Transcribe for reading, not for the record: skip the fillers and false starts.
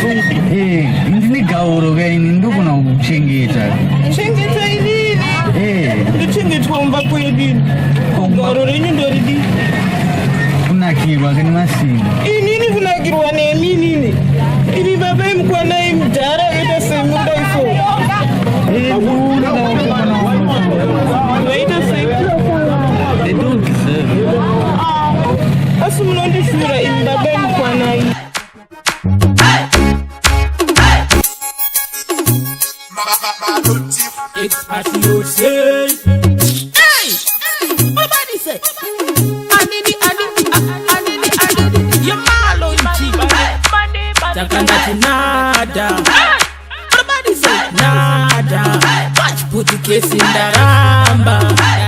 Ini gauro gani ndugu na kuchengeta. Chengeta ili. Chengeta kwamba kweli. Gauro renyu ndoridi. Kuna kiwa kani masini. Nini kuna kirwa ne nini? Ili baba mkwa na mjara ita semunda ifo. Buna na ita semunda. They don't deserve. Asumulondi shura baba mkwa na It's as you say. Hey! Nobody say. Anini. Yamalo inchi. Takanda nada. Nobody say nada. Watch put the case in the ramba.